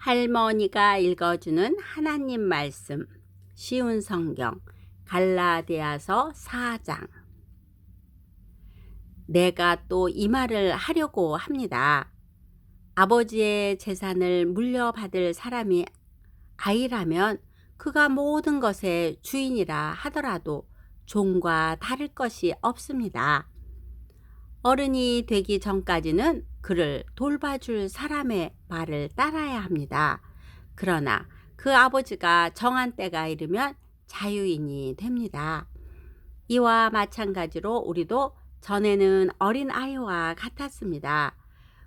할머니가 읽어주는 하나님 말씀, 쉬운 성경, 갈라디아서 4장. 내가 또 이 말을 하려고 합니다. 아버지의 재산을 물려받을 사람이 아이라면 그가 모든 것의 주인이라 하더라도 종과 다를 것이 없습니다. 어른이 되기 전까지는 그를 돌봐줄 사람의 말을 따라야 합니다. 그러나 그 아버지가 정한 때가 이르면 자유인이 됩니다. 이와 마찬가지로 우리도 전에는 어린 아이와 같았습니다.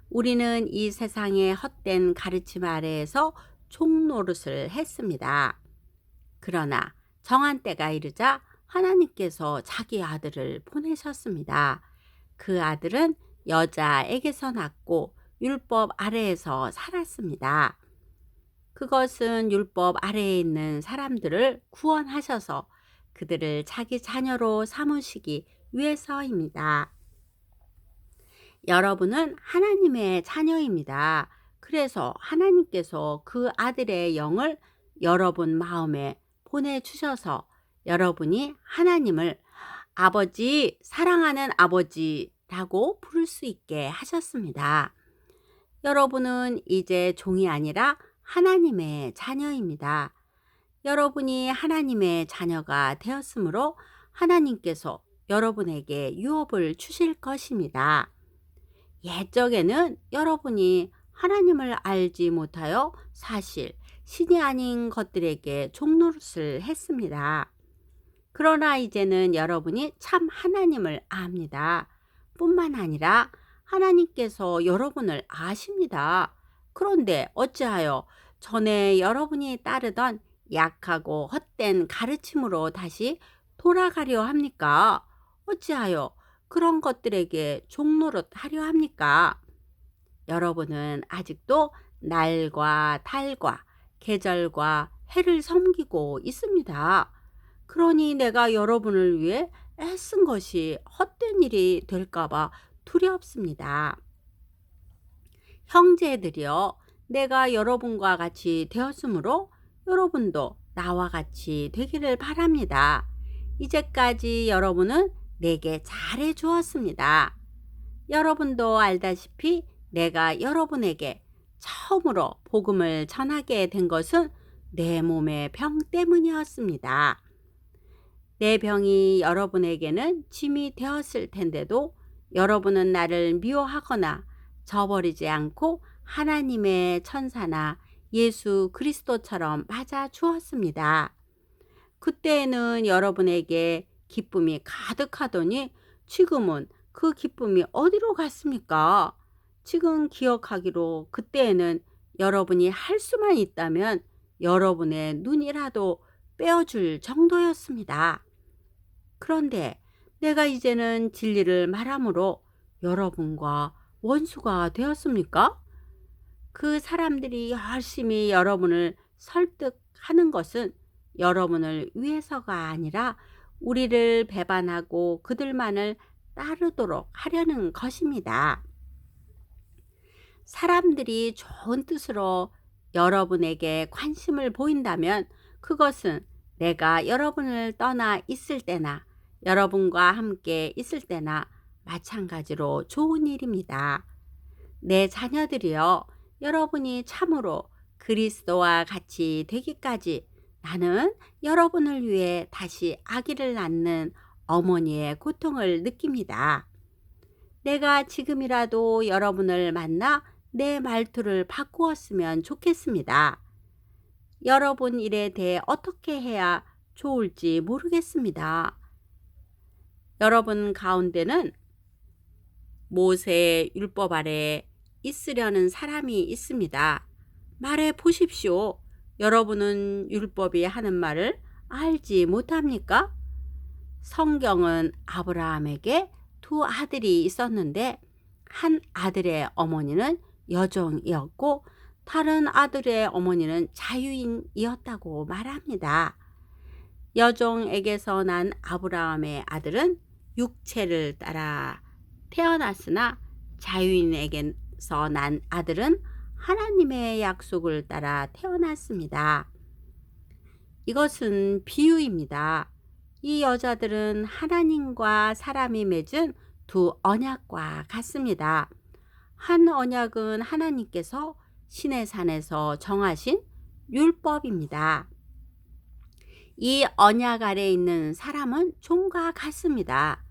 우리는 이 세상의 헛된 가르침 아래에서 종노릇을 했습니다. 그러나 정한 때가 이르자 하나님께서 자기 아들을 보내셨습니다. 그 아들은 여자에게서 낳고 율법 아래에서 살았습니다. 그것은 율법 아래에 있는 사람들을 구원하셔서 그들을 자기 자녀로 삼으시기 위해서입니다. 여러분은 하나님의 자녀입니다. 그래서 하나님께서 그 아들의 영을 여러분 마음에 보내주셔서 여러분이 하나님을 아버지, 사랑하는 아버지라고 부를 수 있게 하셨습니다. 여러분은 이제 종이 아니라 하나님의 자녀입니다. 여러분이 하나님의 자녀가 되었으므로 하나님께서 여러분에게 유업을 주실 것입니다. 옛적에는 여러분이 하나님을 알지 못하여 사실 신이 아닌 것들에게 종노릇을 했습니다. 그러나 이제는 여러분이 참 하나님을 압니다. 뿐만 아니라 하나님께서 여러분을 아십니다. 그런데 어찌하여 전에 여러분이 따르던 약하고 헛된 가르침으로 다시 돌아가려 합니까? 어찌하여 그런 것들에게 종노릇 하려 합니까? 여러분은 아직도 날과 달과 계절과 해를 섬기고 있습니다. 그러니 내가 여러분을 위해 애쓴 것이 헛된 일이 될까봐 두렵습니다. 형제들이여, 내가 여러분과 같이 되었으므로 여러분도 나와 같이 되기를 바랍니다. 이제까지 여러분은 내게 잘해 주었습니다. 여러분도 알다시피 내가 여러분에게 처음으로 복음을 전하게 된 것은 내 몸의 병 때문이었습니다. 내 병이 여러분에게는 짐이 되었을 텐데도 여러분은 나를 미워하거나 저버리지 않고 하나님의 천사나 예수 그리스도처럼 맞아 주었습니다. 그때에는 여러분에게 기쁨이 가득하더니 지금은 그 기쁨이 어디로 갔습니까? 지금 기억하기로 그때에는 여러분이 할 수만 있다면 여러분의 눈이라도 빼어줄 정도였습니다. 그런데 내가 이제는 진리를 말함으로 여러분과 원수가 되었습니까? 그 사람들이 열심히 여러분을 설득하는 것은 여러분을 위해서가 아니라 우리를 배반하고 그들만을 따르도록 하려는 것입니다. 사람들이 좋은 뜻으로 여러분에게 관심을 보인다면 그것은 내가 여러분을 떠나 있을 때나 여러분과 함께 있을 때나 마찬가지로 좋은 일입니다. 내 자녀들이여, 여러분이 참으로 그리스도와 같이 되기까지 나는 여러분을 위해 다시 아기를 낳는 어머니의 고통을 느낍니다. 내가 지금이라도 여러분을 만나 내 말투를 바꾸었으면 좋겠습니다. 여러분 일에 대해 어떻게 해야 좋을지 모르겠습니다. 여러분 가운데는 모세의 율법 아래 있으려는 사람이 있습니다. 말해 보십시오. 여러분은 율법이 하는 말을 알지 못합니까? 성경은 아브라함에게 두 아들이 있었는데 한 아들의 어머니는 여종이었고 다른 아들의 어머니는 자유인이었다고 말합니다. 여종에게서 난 아브라함의 아들은 육체를 따라 태어났으나 자유인에게서 난 아들은 하나님의 약속을 따라 태어났습니다. 이것은 비유입니다. 이 여자들은 하나님과 사람이 맺은 두 언약과 같습니다. 한 언약은 하나님께서 시내산에서 정하신 율법입니다. 이 언약 아래 있는 사람은 종과 같습니다.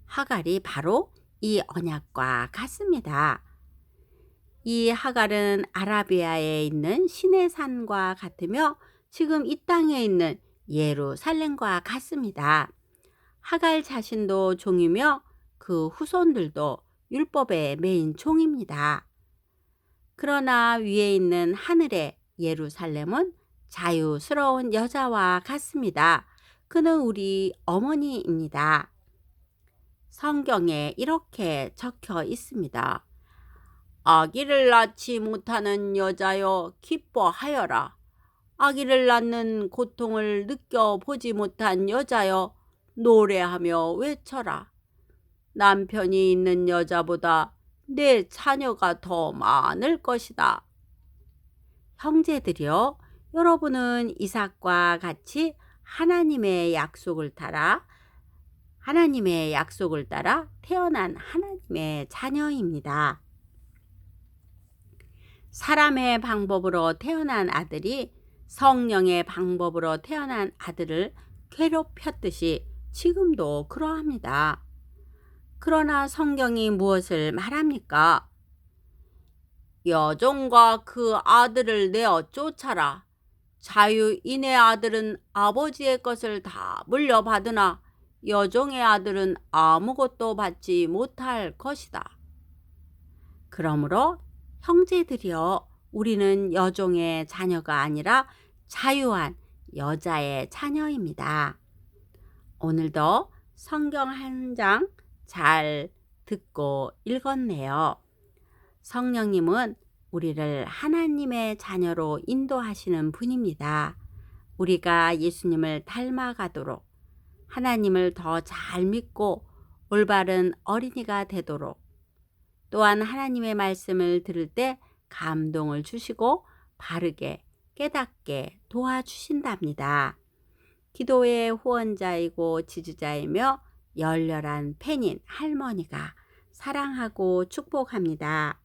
하갈이 바로 이 언약과 같습니다. 이 하갈은 아라비아에 있는 시내산과 같으며 지금 이 땅에 있는 예루살렘과 같습니다. 하갈 자신도 종이며 그 후손들도 율법의 메인 종입니다. 그러나 위에 있는 하늘의 예루살렘은 자유스러운 여자와 같습니다. 그는 우리 어머니입니다. 성경에 이렇게 적혀 있습니다. 아기를 낳지 못하는 여자여 기뻐하여라. 아기를 낳는 고통을 느껴보지 못한 여자여 노래하며 외쳐라. 남편이 있는 여자보다 내 자녀가 더 많을 것이다. 형제들이여, 여러분은 이삭과 같이 하나님의 약속을 따라 태어난 하나님의 자녀입니다. 사람의 방법으로 태어난 아들이 성령의 방법으로 태어난 아들을 괴롭혔듯이 지금도 그러합니다. 그러나 성경이 무엇을 말합니까? 여종과 그 아들을 내어 쫓아라. 자유인의 아들은 아버지의 것을 다 물려받으나 여종의 아들은 아무것도 받지 못할 것이다. 그러므로 형제들이여, 우리는 여종의 자녀가 아니라 자유한 여자의 자녀입니다. 오늘도 성경 한 장 잘 듣고 읽었네요. 성령님은 우리를 하나님의 자녀로 인도하시는 분입니다. 우리가 예수님을 닮아가도록, 하나님을 더 잘 믿고 올바른 어린이가 되도록, 또한 하나님의 말씀을 들을 때 감동을 주시고 바르게 깨닫게 도와주신답니다. 기도의 후원자이고 지주자이며 열렬한 팬인 할머니가 사랑하고 축복합니다.